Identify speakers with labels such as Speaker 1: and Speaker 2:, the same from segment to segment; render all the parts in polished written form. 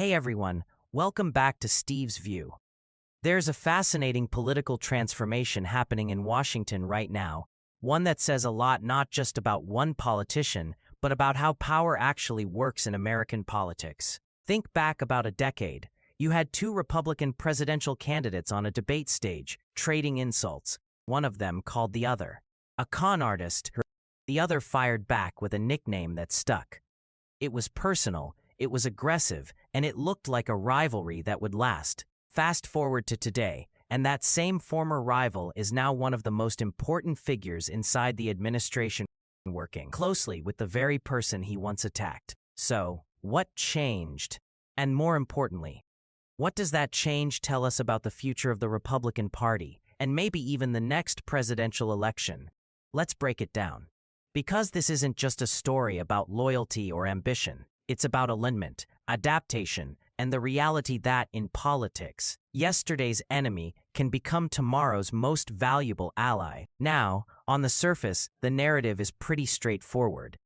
Speaker 1: Hey everyone, welcome back to Steve's View. There's a fascinating political transformation happening in Washington right now, one that says a lot not just about one politician, but about how power actually works in American politics. Think back about a decade. You had two Republican presidential candidates on a debate stage, trading insults. One of them called the other a con artist. The other fired back with a nickname that stuck. It was personal, it was aggressive, and it looked like a rivalry that would last. Fast forward to today, and that same former rival is now one of the most important figures inside the administration, working closely with the very person he once attacked. So, what changed? And more importantly, what does that change tell us about the future of the Republican Party, and maybe even the next presidential election? Let's break it down. Because this isn't just a story about loyalty or ambition. It's about alignment, adaptation, and the reality that, in politics, yesterday's enemy can become tomorrow's most valuable ally. Now, on the surface, the narrative is pretty straightforward.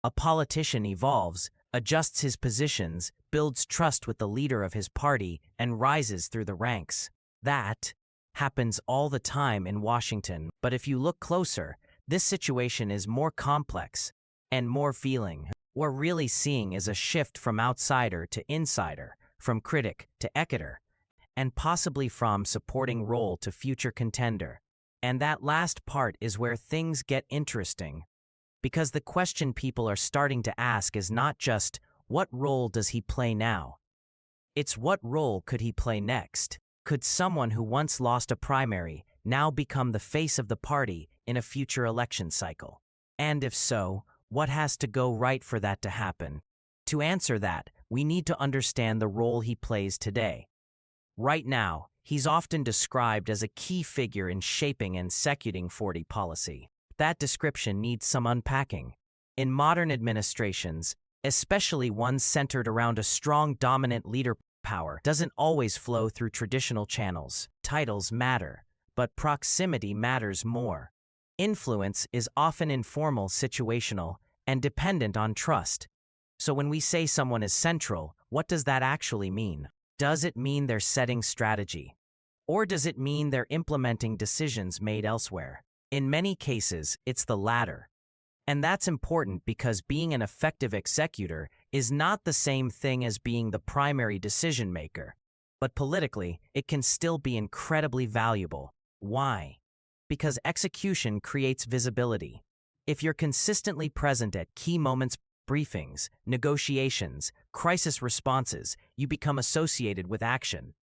Speaker 1: A politician evolves, adjusts his positions, builds trust with the leader of his party, and rises through the ranks. That happens all the time in Washington, but if you look closer, this situation is more complex and more feeling. What we're really seeing is a shift from outsider to insider, from critic to executor, and possibly from supporting role to future contender. And that last part is where things get interesting. Because the question people are starting to ask is not just, what role does he play now? It's what role could he play next? Could someone who once lost a primary now become the face of the party in a future election cycle? And if so, what has to go right for that to happen? To answer that, we need to understand the role he plays today. Right now, he's often described as a key figure in shaping and executing foreign policy. That description needs some unpacking. In modern administrations, especially ones centered around a strong dominant leader, power doesn't always flow through traditional channels. Titles matter, but proximity matters more. Influence is often informal, situational, and dependent on trust. So when we say someone is central, what does that actually mean? Does it mean they're setting strategy? Or does it mean they're implementing decisions made elsewhere? In many cases, it's the latter. And that's important because being an effective executor is not the same thing as being the primary decision maker. But politically, it can still be incredibly valuable. Why? Because execution creates visibility. If you're consistently present at key moments, briefings, negotiations, crisis responses, you become associated with action.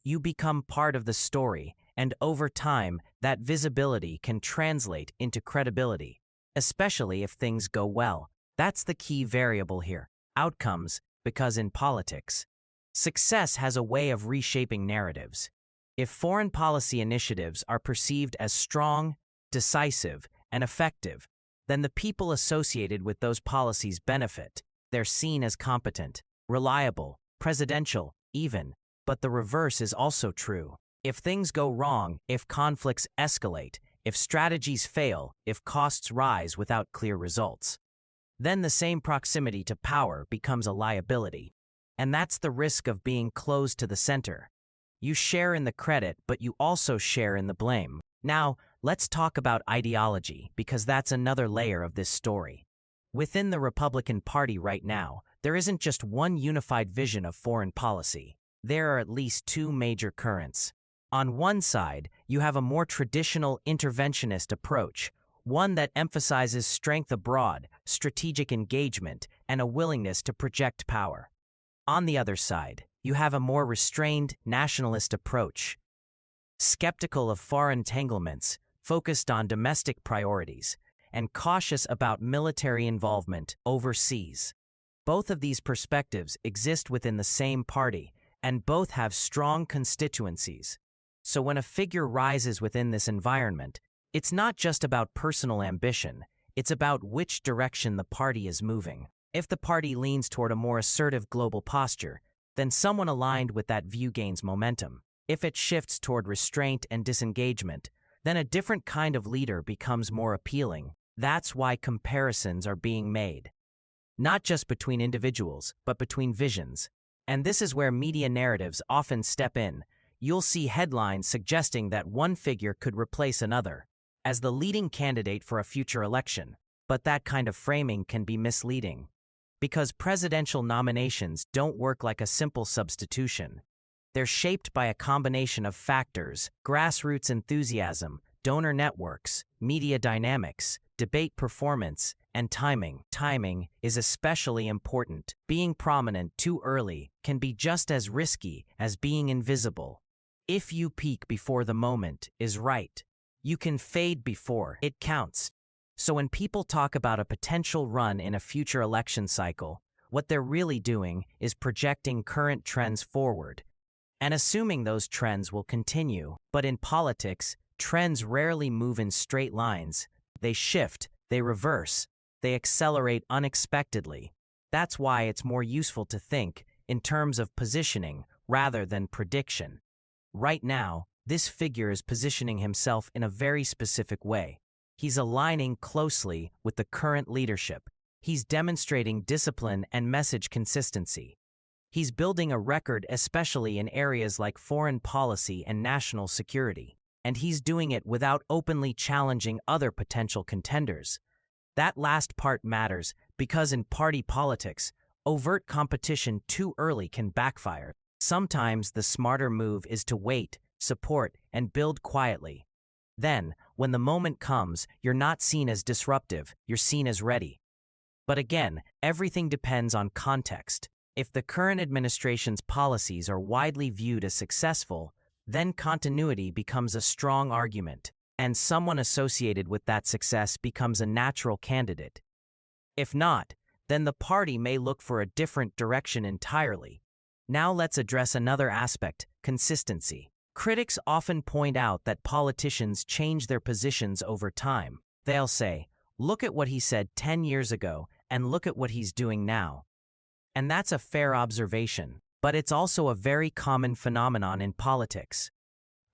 Speaker 1: You become part of the story, and over time, that visibility can translate into credibility, especially if things go well. That's the key variable here. Outcomes, because in politics, success has a way of reshaping narratives. If foreign policy initiatives are perceived as strong, decisive, and effective, then the people associated with those policies benefit. They're seen as competent, reliable, presidential, even. But the reverse is also true. If things go wrong, if conflicts escalate, if strategies fail, if costs rise without clear results, then the same proximity to power becomes a liability. And that's the risk of being close to the center. You share in the credit, but you also share in the blame. Now, let's talk about ideology, because that's another layer of this story. Within the Republican Party right now, there isn't just one unified vision of foreign policy. There are at least two major currents. On one side, you have a more traditional interventionist approach, one that emphasizes strength abroad, strategic engagement, and a willingness to project power. On the other side, you have a more restrained, nationalist approach, skeptical of foreign entanglements, focused on domestic priorities, and cautious about military involvement overseas. Both of these perspectives exist within the same party, and both have strong constituencies. So when a figure rises within this environment, it's not just about personal ambition, it's about which direction the party is moving. If the party leans toward a more assertive global posture, then someone aligned with that view gains momentum. If it shifts toward restraint and disengagement, then a different kind of leader becomes more appealing. That's why comparisons are being made. Not just between individuals, but between visions. And this is where media narratives often step in. You'll see headlines suggesting that one figure could replace another as the leading candidate for a future election. But that kind of framing can be misleading, because presidential nominations don't work like a simple substitution. They're shaped by a combination of factors: grassroots enthusiasm, donor networks, media dynamics, debate performance, and timing. Timing is especially important. Being prominent too early can be just as risky as being invisible. If you peak before the moment is right, you can fade before it counts. So when people talk about a potential run in a future election cycle, what they're really doing is projecting current trends forward and assuming those trends will continue. But in politics, trends rarely move in straight lines. They shift, they reverse, they accelerate unexpectedly. That's why it's more useful to think in terms of positioning rather than prediction. Right now, this figure is positioning himself in a very specific way. He's aligning closely with the current leadership. He's demonstrating discipline and message consistency. He's building a record, especially in areas like foreign policy and national security. And he's doing it without openly challenging other potential contenders. That last part matters because in party politics, overt competition too early can backfire. Sometimes the smarter move is to wait, support, and build quietly. Then, when the moment comes, you're not seen as disruptive, you're seen as ready. But again, everything depends on context. If the current administration's policies are widely viewed as successful, then continuity becomes a strong argument, and someone associated with that success becomes a natural candidate. If not, then the party may look for a different direction entirely. Now let's address another aspect: consistency. Critics often point out that politicians change their positions over time. They'll say, "Look at what he said 10 years ago, and look at what he's doing now." And that's a fair observation, but it's also a very common phenomenon in politics.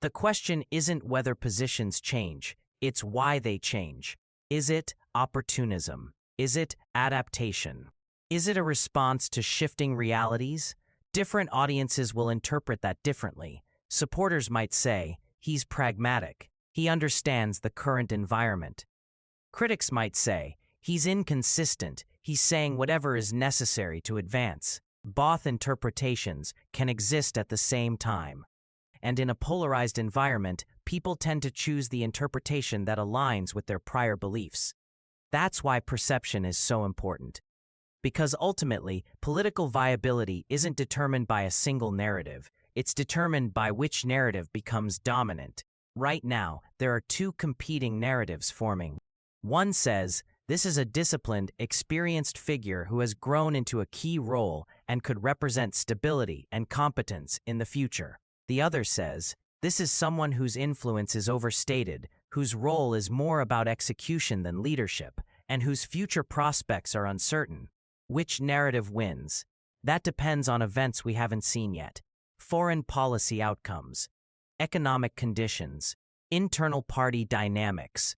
Speaker 1: The question isn't whether positions change, it's why they change. Is it opportunism? Is it adaptation? Is it a response to shifting realities? Different audiences will interpret that differently. Supporters might say, "He's pragmatic. He understands the current environment." Critics might say, "He's inconsistent. He's saying whatever is necessary to advance." Both interpretations can exist at the same time. And in a polarized environment, people tend to choose the interpretation that aligns with their prior beliefs. That's why perception is so important. Because ultimately, political viability isn't determined by a single narrative. It's determined by which narrative becomes dominant. Right now, there are two competing narratives forming. One says, this is a disciplined, experienced figure who has grown into a key role and could represent stability and competence in the future. The other says, this is someone whose influence is overstated, whose role is more about execution than leadership, and whose future prospects are uncertain. Which narrative wins? That depends on events we haven't seen yet. Foreign policy outcomes, economic conditions, internal party dynamics,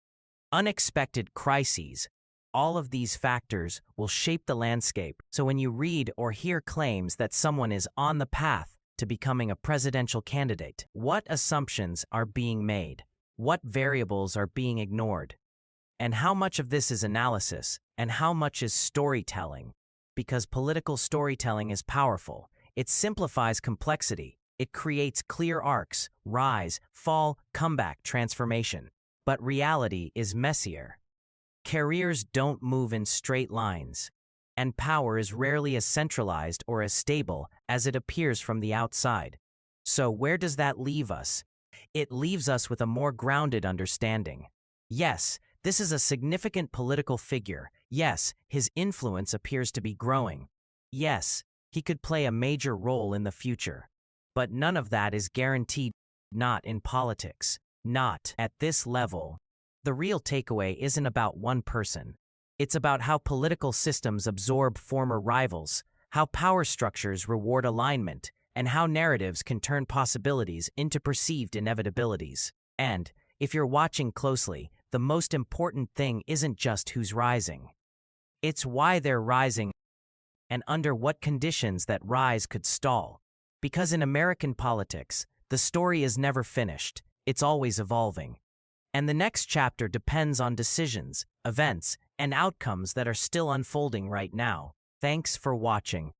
Speaker 1: unexpected crises. All of these factors will shape the landscape. So when you read or hear claims that someone is on the path to becoming a presidential candidate, what assumptions are being made? What variables are being ignored? And how much of this is analysis and how much is storytelling? Because political storytelling is powerful. It simplifies complexity. It creates clear arcs: rise, fall, comeback, transformation. But reality is messier. Careers don't move in straight lines, and power is rarely as centralized or as stable as it appears from the outside. So where does that leave us? It leaves us with a more grounded understanding. Yes, this is a significant political figure. Yes, his influence appears to be growing. Yes, he could play a major role in the future. But none of that is guaranteed. Not in politics. Not at this level. The real takeaway isn't about one person. It's about how political systems absorb former rivals, how power structures reward alignment, and how narratives can turn possibilities into perceived inevitabilities. And, if you're watching closely, the most important thing isn't just who's rising. It's why they're rising. and under what conditions that rise could stall. Because in American politics, the story is never finished, it's always evolving. And the next chapter depends on decisions, events, and outcomes that are still unfolding right now. Thanks for watching.